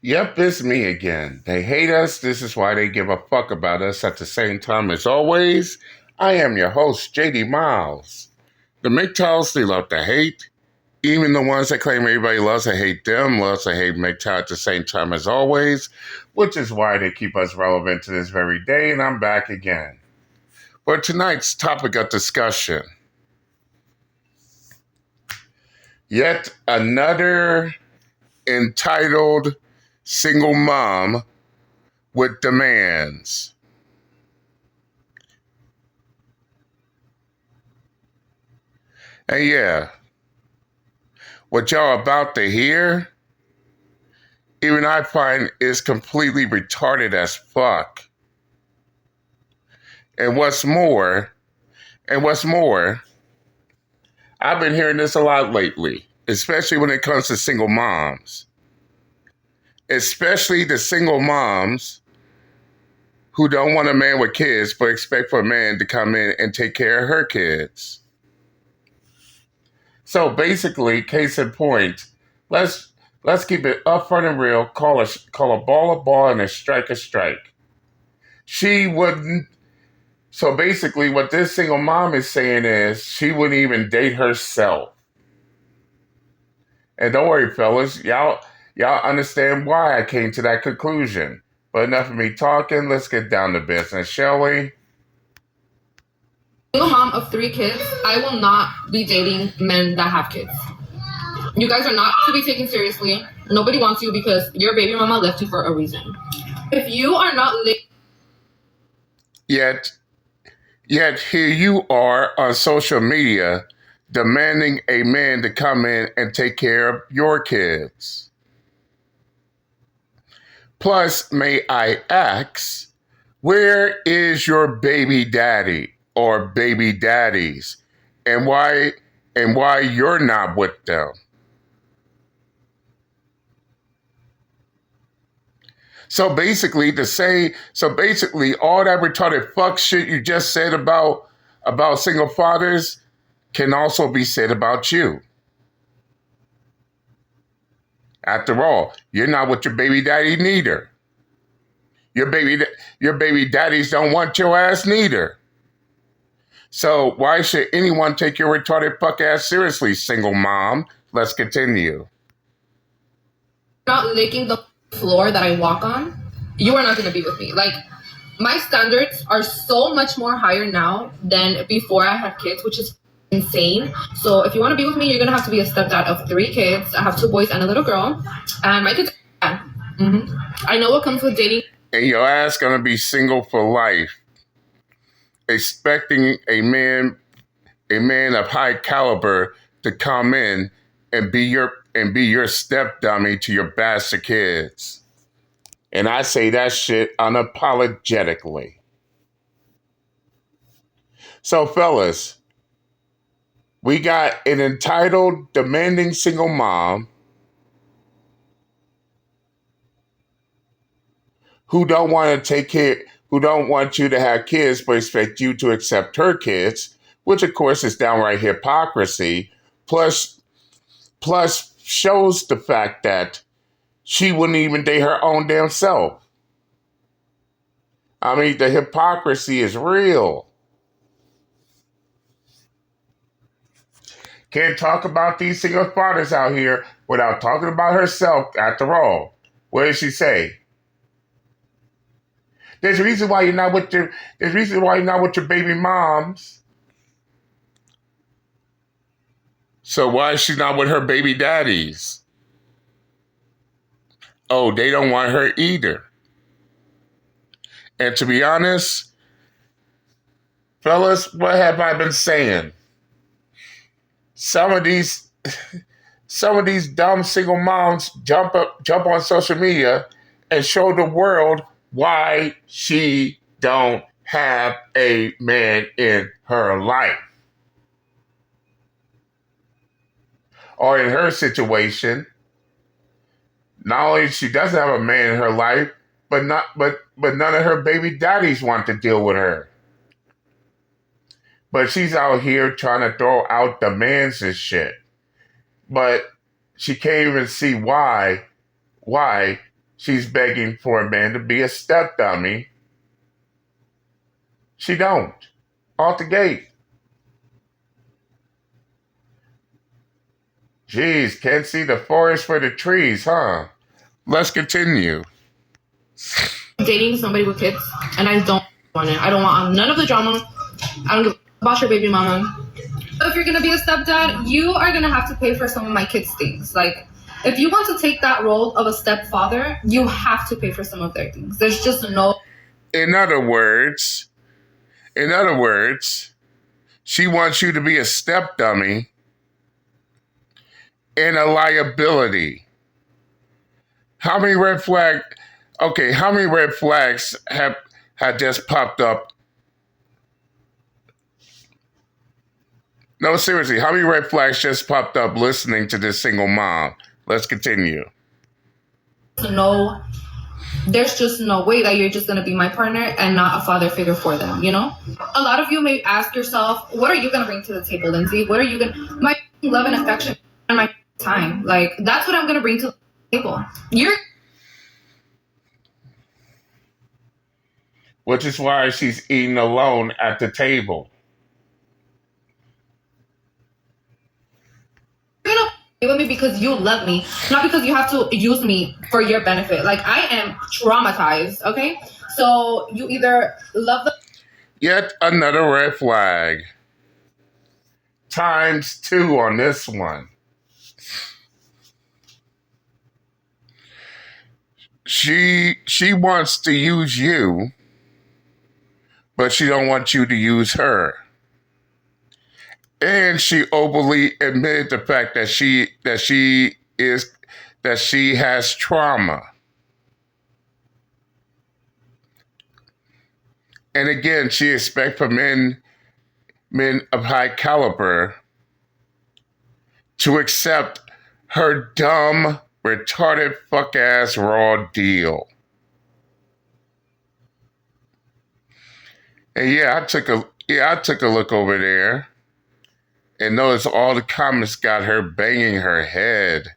Yep, it's me again. They hate us. This is why they give a fuck about us. At the same time, as always, I am your host, JD Miles. The MGTOWs, they love to hate. Even the ones that claim everybody loves to hate them, loves to hate MGTOW at the same time as always, which is why they keep us relevant to this very day, and I'm back again. For tonight's topic of discussion, yet another entitled single mom with demands. And yeah, what y'all about to hear, even I find is completely retarded as fuck. And what's more, I've been hearing this a lot lately, especially when it comes to single moms. Especially the single moms who don't want a man with kids, but expect for a man to come in and take care of her kids. So basically, case in point, let's keep it upfront and real. Call a ball and a strike a strike. She wouldn't. So basically, what this single mom is saying is she wouldn't even date herself. And don't worry, fellas, y'all understand why I came to that conclusion. But enough of me talking. Let's get down to business, shall we? Single mom of 3 kids, I will not be dating men that have kids. You guys are not to be taken seriously. Nobody wants you because your baby mama left you for a reason. If you are not Yet here you are on social media demanding a man to come in and take care of your kids. Plus, may I ask, where is your baby daddy or baby daddies, and why you're not with them? So basically, all that retarded fuck shit you just said about single fathers can also be said about you. After all, you're not with your baby daddy neither. Your baby daddies don't want your ass neither. So why should anyone take your retarded fuck ass seriously, single mom? Let's continue. not licking the floor that I walk on, you are not going to be with me. Like, my standards are so much more higher now than before I had kids, which is insane. So if you want to be with me, you're going to have to be a stepdad of 3 kids. I have 2 boys and a little girl. And my kids, I know what comes with dating. And your ass gonna be single for life, expecting a man of high caliber to come in and be your step dummy to your bastard kids. And I say that shit unapologetically. So fellas, we got an entitled, demanding single mom who don't want you to have kids, but expect you to accept her kids, which of course is downright hypocrisy. Plus shows the fact that she wouldn't even date her own damn self. I mean, the hypocrisy is real. Can't talk about these single fathers out here without talking about herself, after all. What did she say? There's a reason why you're not with your baby moms. So why is she not with her baby daddies? Oh, they don't want her either. And to be honest, fellas, what have I been saying? Some of these dumb single moms jump on social media and show the world why she don't have a man in her life. Or in her situation, not only she doesn't have a man in her life, but none of her baby daddies want to deal with her. But she's out here trying to throw out demands and shit. But she can't even see why she's begging for a man to be a step dummy. She don't. Out the gate. Jeez, can't see the forest for the trees, huh? Let's continue. Dating somebody with kids, and I don't want it. I don't want none of the drama. I don't give a about your baby mama. So if you're gonna be a stepdad, you are gonna have to pay for some of my kids' things. Like, if you want to take that role of a stepfather, you have to pay for some of their things. There's just no. In other words, she wants you to be a step dummy and a liability. How many red flags have just popped up? No, seriously, how many red flags just popped up listening to this single mom? Let's continue. No, there's just no way that you're just gonna be my partner and not a father figure for them, you know? A lot of you may ask yourself, what are you gonna bring to the table, Lindsay? What are you gonna, my love and affection and my time. Like, that's what I'm gonna bring to the table. Which is why she's eating alone at the table. You're gonna play with me because you love me, not because you have to use me for your benefit. Like, I am traumatized, okay? So you either love the. Yet another red flag. ×2 on this one. She wants to use you, but she don't want you to use her. And she openly admitted the fact that she has trauma. And again, she expects for men of high caliber to accept her dumb, retarded, fuck-ass raw deal. And I took a look over there and noticed all the comments got her banging her head.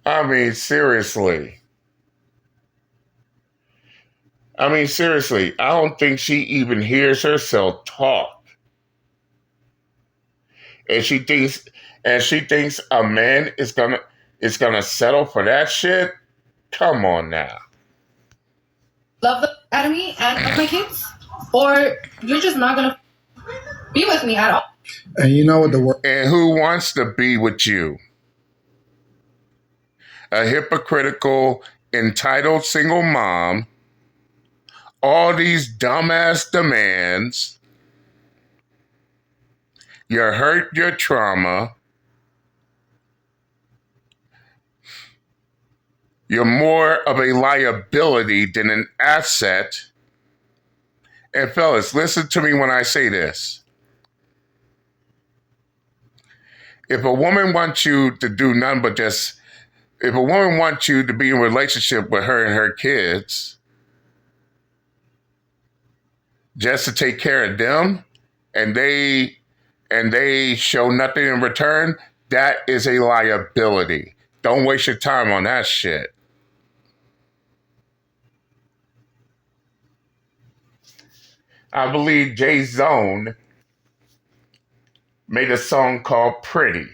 I mean, seriously. I don't think she even hears herself talk. And she thinks a man is gonna settle for that shit? Come on now. Love the out of me and of my kids, or you're just not gonna be with me at all. And you know what and who wants to be with you? A hypocritical, entitled single mom, all these dumbass demands, your hurt, your trauma, you're more of a liability than an asset. And fellas, listen to me when I say this. If a woman wants you to do nothing but if a woman wants you to be in a relationship with her and her kids, just to take care of them, and they show nothing in return, that is a liability. Don't waste your time on that shit. I believe Jay Zone made a song called Pretty.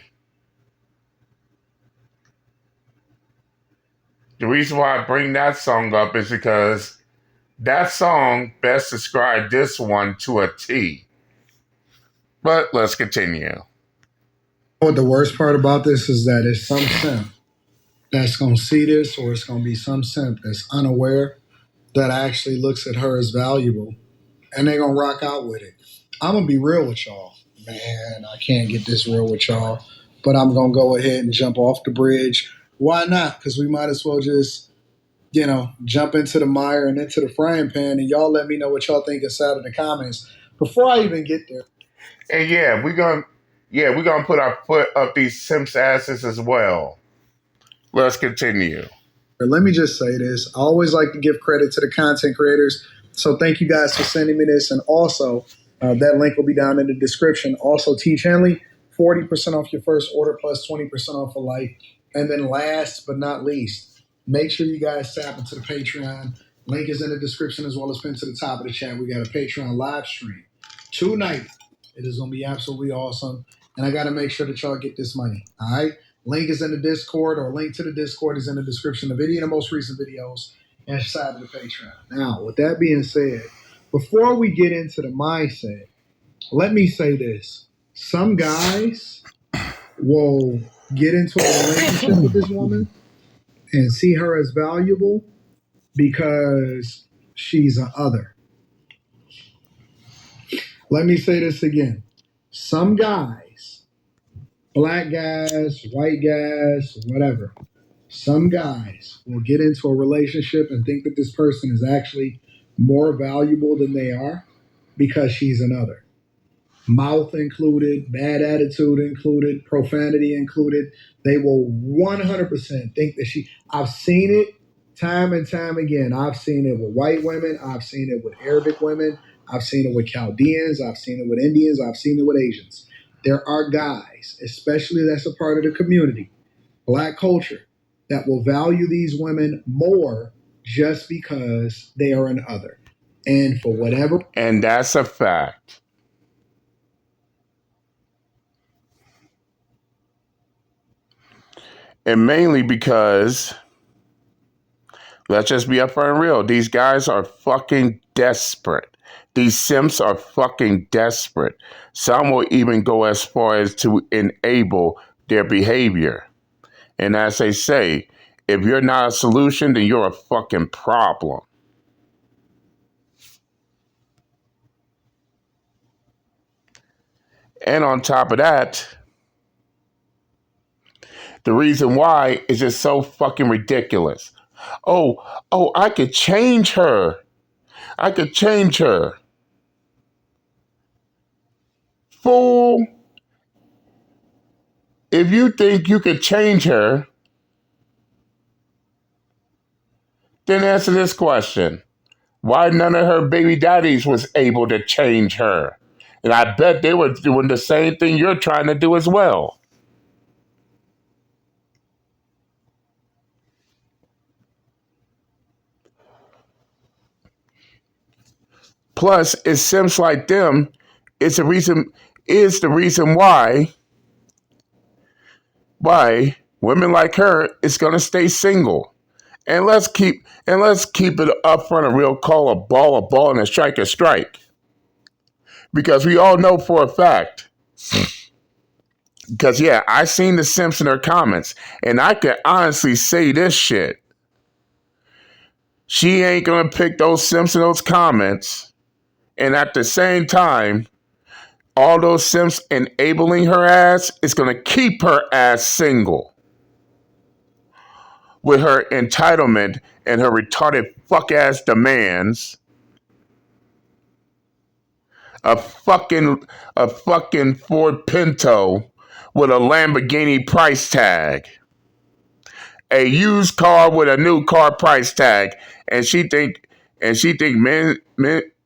The reason why I bring that song up is because that song best described this one to a T. But let's continue. What the worst part about this is that it's some simp that's going to see this, or it's going to be some simp that's unaware that actually looks at her as valuable, and they're going to rock out with it. I'm going to be real with y'all. Man, I can't get this real with y'all, but I'm going to go ahead and jump off the bridge. Why not? Because we might as well just, jump into the mire and into the frying pan, and y'all let me know what y'all think inside of the comments before I even get there. And we're gonna put our foot up these simps' asses as well. Let's continue. Let me just say this. I always like to give credit to the content creators. So thank you guys for sending me this. And also, that link will be down in the description. Also, T. Chandley, 40% off your first order plus 20% off for life. And then last but not least, make sure you guys tap into the Patreon. Link is in the description as well as pinned to the top of the chat. We got a Patreon live stream tonight. It is going to be absolutely awesome. And I got to make sure that y'all get this money. All right. Link is in the Discord, or link to the Discord is in the description of the video, the most recent videos inside of the Patreon. Now, with that being said, before we get into the mindset, let me say this. Some guys will get into a relationship with this woman and see her as valuable because she's an other. Let me say this again. Some guys, black guys, white guys, whatever, some guys will get into a relationship and think that this person is actually more valuable than they are because she's another. Mouth included, bad attitude included, profanity included. They will 100% think that I've seen it time and time again. I've seen it with white women. I've seen it with Arabic women. I've seen it with Chaldeans. I've seen it with Indians. I've seen it with Asians. There are guys, especially that's a part of the community, black culture, that will value these women more just because they are an other. And for whatever. And that's a fact. And mainly because, let's just be upfront and real, these guys are fucking desperate. These simps are fucking desperate. Some will even go as far as to enable their behavior. And as they say, if you're not a solution, then you're a fucking problem. And on top of that, the reason why is just so fucking ridiculous. Oh, I could change her. I could change her. Fool. If you think you could change her, then answer this question. Why none of her baby daddies was able to change her? And I bet they were doing the same thing you're trying to do as well. Plus, it seems like them is the reason why women like her is gonna stay single. And let's keep it up front and real, call a ball and a strike. Because we all know for a fact. Because yeah, I seen the simps in her comments, and I can honestly say this shit. She ain't gonna pick those simps in those comments. And at the same time, all those simps enabling her ass is going to keep her ass single. With her entitlement and her retarded fuck ass demands. A fucking Ford Pinto with a Lamborghini price tag. A used car with a new car price tag. And she think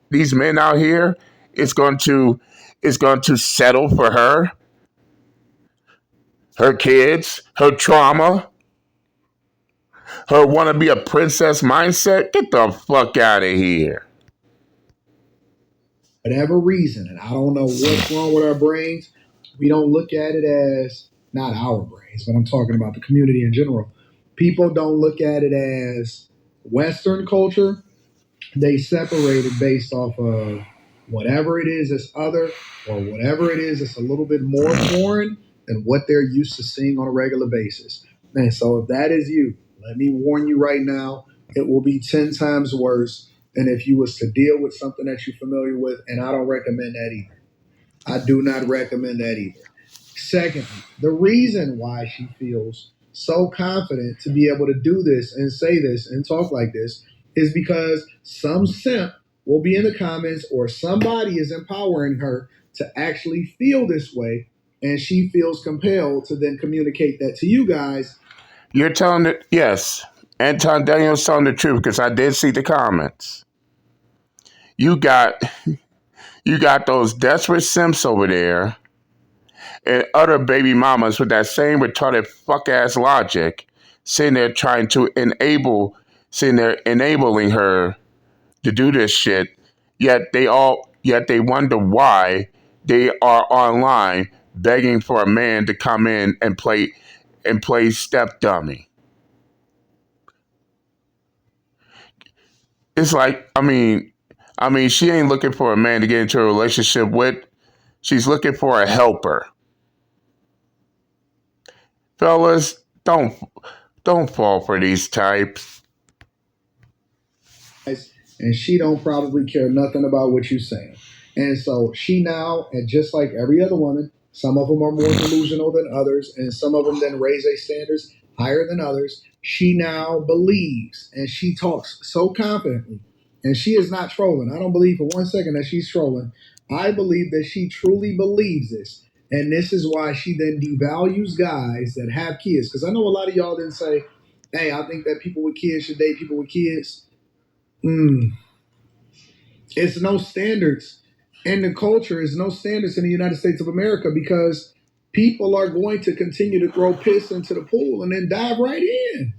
these men out here is going to settle for her kids, her trauma, her want to be a princess mindset. Get the fuck out of here. Whatever reason, and I don't know what's wrong with our brains, we don't look at it as, not our brains, but I'm talking about the community in general. People don't look at it as Western culture. They separate it based off of whatever it is that's other, or whatever it is that's a little bit more foreign than what they're used to seeing on a regular basis. And so if that is you, let me warn you right now, it will be 10 times worse than if you was to deal with something that you're familiar with, and I don't recommend that either. I do not recommend that either. Secondly, the reason why she feels so confident to be able to do this and say this and talk like this is because some simp will be in the comments, or somebody is empowering her to actually feel this way, and she feels compelled to then communicate that to you guys. You're telling it, yes. Anton Daniel's telling the truth, because I did see the comments. You got those desperate simps over there, and other baby mamas with that same retarded fuck ass logic, sitting there trying to sitting there enabling her to do this shit. Yet they wonder why they are online begging for a man to come in and play step dummy. It's like, she ain't looking for a man to get into a relationship with. She's looking for a helper. Fellas, don't fall for these types. And she don't probably care nothing about what you're saying. And so she now, and just like every other woman, some of them are more delusional than others, and some of them then raise their standards higher than others. She now believes, and she talks so confidently, and she is not trolling. I don't believe for 1 second that she's trolling. I believe that she truly believes this. And this is why she then devalues guys that have kids. Because I know a lot of y'all didn't say, hey, I think that people with kids should date people with kids. It's no standards in the culture. It's no standards in the United States of America because people are going to continue to throw piss into the pool and then dive right in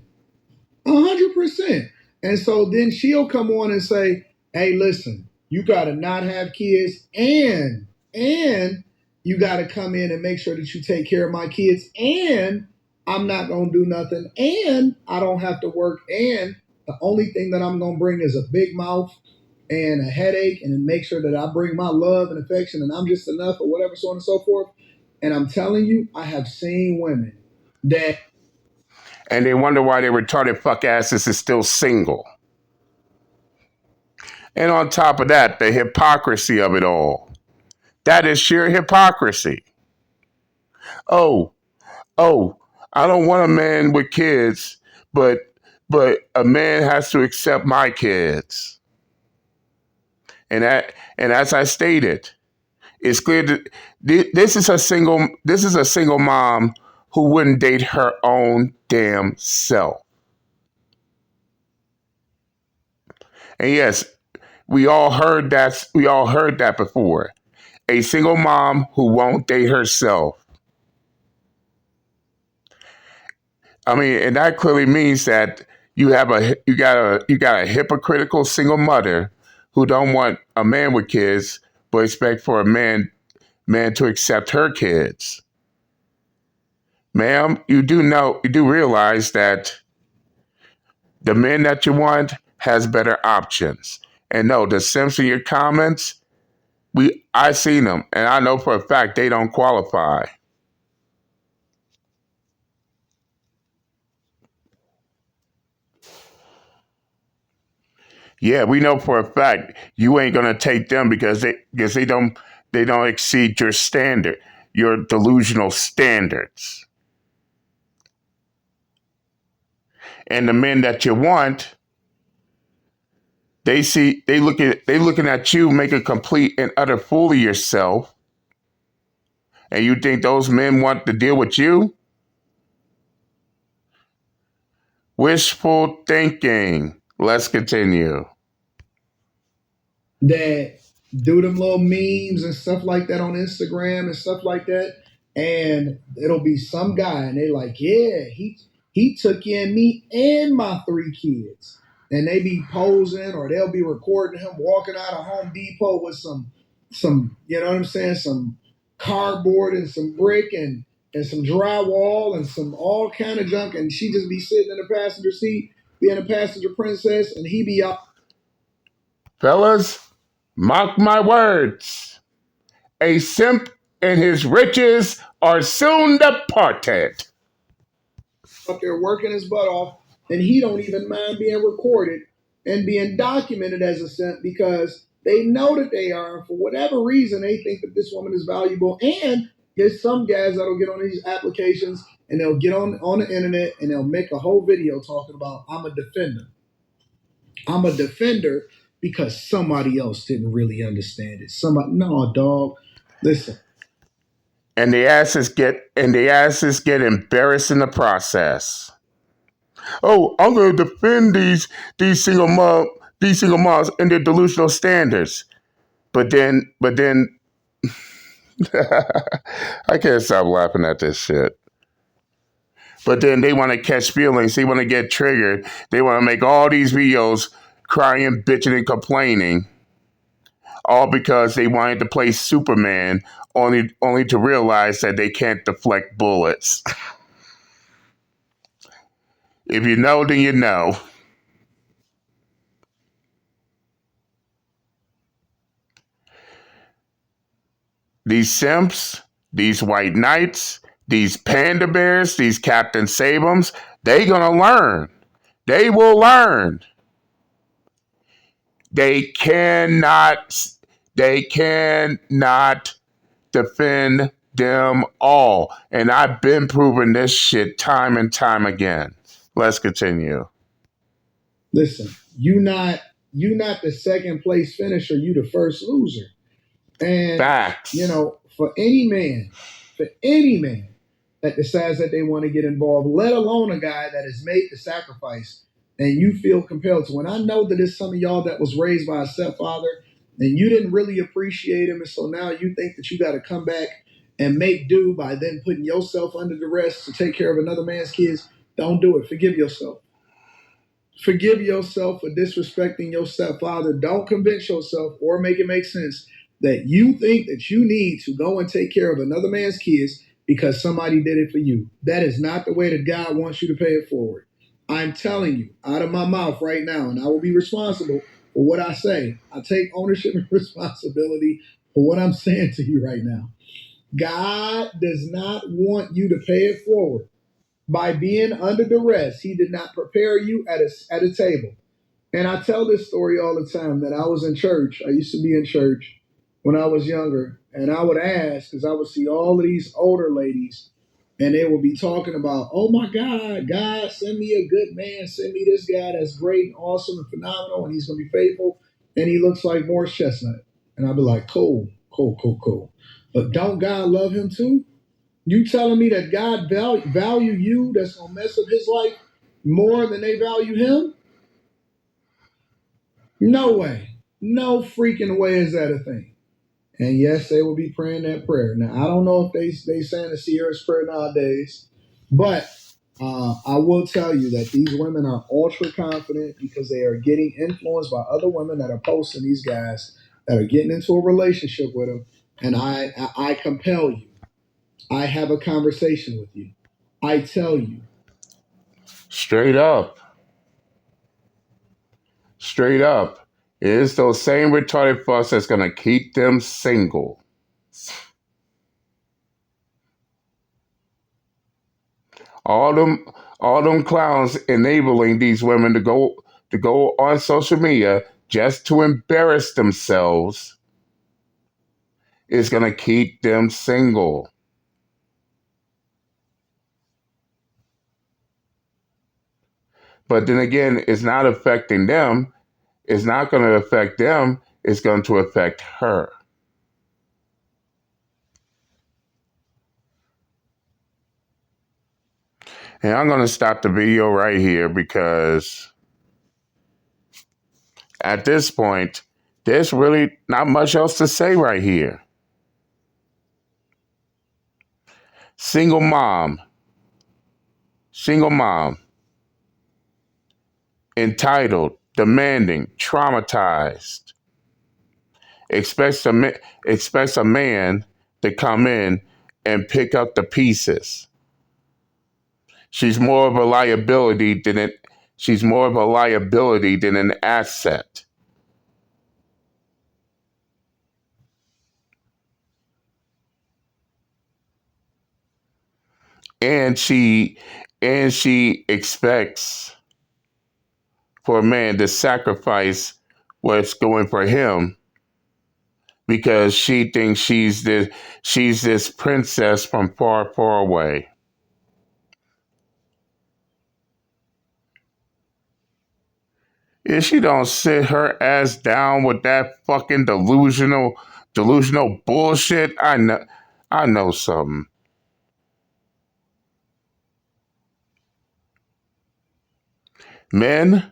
100%. And so then she'll come on and say, hey, listen, you got to not have kids and you got to come in and make sure that you take care of my kids and I'm not going to do nothing and I don't have to work and the only thing that I'm going to bring is a big mouth and a headache and then make sure that I bring my love and affection and I'm just enough or whatever, so on and so forth. And I'm telling you, I have seen women that... And they wonder why their retarded fuck asses is still single. And on top of that, the hypocrisy of it all. That is sheer hypocrisy. Oh, I don't want a man with kids, but a man has to accept my kids. And as I stated, it's clear that this is a single mom who wouldn't date her own damn self. And yes, we all heard that before. A single mom who won't date herself. And that clearly means that you got a hypocritical single mother who don't want a man with kids, but expect for a man to accept her kids. Ma'am, you do realize that the man that you want has better options. And no, the simps in your comments, I seen them, and I know for a fact they don't qualify. Yeah, we know for a fact you ain't gonna take them because they don't exceed your standard, your delusional standards. And the men that you want, they looking at you make a complete and utter fool of yourself, and you think those men want to deal with you? Wishful thinking. Let's continue. That do them little memes and stuff like that on Instagram and stuff like that. And it'll be some guy and they like, yeah, he took in me and my 3 kids. And they be posing or they'll be recording him walking out of Home Depot with some, you know what I'm saying, some cardboard and some brick and some drywall and some all kind of junk. And she just be sitting in the passenger seat, being a passenger princess, and he be out. Fellas, mark my words. A simp and his riches are soon departed. Up there working his butt off, and he don't even mind being recorded and being documented as a simp because they know that they are. For whatever reason, they think that this woman is valuable. And there's some guys that'll get on these applications and they'll get on the internet and they'll make a whole video talking about, I'm a defender. I'm a defender because somebody else didn't really understand it. No, dog. Listen. And the asses get embarrassed in the process. Oh, I'm gonna defend these single moms and their delusional standards. But then I can't stop laughing at this shit. But then they want to catch feelings. They want to get triggered. They want to make all these videos crying, bitching, and complaining, all because they wanted to play Superman, only to realize that they can't deflect bullets. If you know, then you know. These simps, these white knights, these panda bears, these Captain Sabums, they gonna learn. They will learn. They cannot, they cannot defend them all. And I've been proving this shit time and time again. Let's continue. Listen, you not the second place finisher, you the first loser. And Facts. for any man that decides that they want to get involved, let alone a guy that has made the sacrifice, and you feel compelled to. When I know that it's some of y'all that was raised by a stepfather and you didn't really appreciate him, and so now you think that you got to come back and make do by then putting yourself under duress to take care of another man's kids, don't do it. Forgive yourself. Forgive yourself for disrespecting your stepfather. Don't convince yourself or make it make sense that you think that you need to go and take care of another man's kids because somebody did it for you. That is not the way that God wants you to pay it forward. I'm telling you out of my mouth right now, and I will be responsible for what I say. I take ownership and responsibility for what I'm saying to you right now. God does not want you to pay it forward by being under duress. He did not prepare you at a table. And I tell this story all the time that I was in church. I used to be in church when I was younger. And I would ask, because I would see all of these older ladies, and they would be talking about, oh my God, God, send me a good man. Send me this guy that's great and awesome and phenomenal, and he's going to be faithful. And he looks like Morris Chestnut. And I'd be like, cool, cool, cool, cool. But don't God love him too? You telling me that God value you that's going to mess up his life more than they value him? No way. No freaking way is that a thing. And yes, they will be praying that prayer. Now, I don't know if they saying the Sierra's prayer nowadays, but I will tell you that these women are ultra confident because they are getting influenced by other women that are posting these guys that are getting into a relationship with them. And I compel you. I have a conversation with you. I tell you. Straight up. Straight up. It is those same retarded fucks that's gonna keep them single. All them all them clowns enabling these women to go on social media just to embarrass themselves is gonna keep them single. But then again, it's not affecting them. It's not going to affect them. It's going to affect her. And I'm going to stop the video right here because at this point, there's really not much else to say right here. Single mom, entitled, demanding, traumatized, expects a man to come in and pick up the pieces. She's more of a liability than an asset. And she expects for a man to sacrifice what's going for him because she thinks she's this princess from far, far away. If she don't sit her ass down with that fucking delusional bullshit, I know something. Men,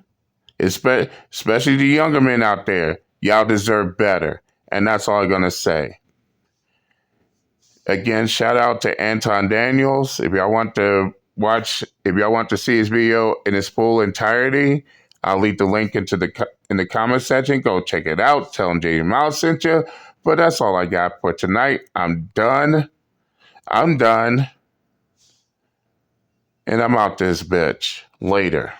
especially the younger men out there, y'all deserve better. And that's all I'm gonna say. Again, shout out to Anton Daniels. If y'all want to see his video in its full entirety, I'll leave the link in the comment section. Go check it out. Tell him JD Miles sent you. But that's all I got for tonight. I'm done. And I'm out this bitch. Later.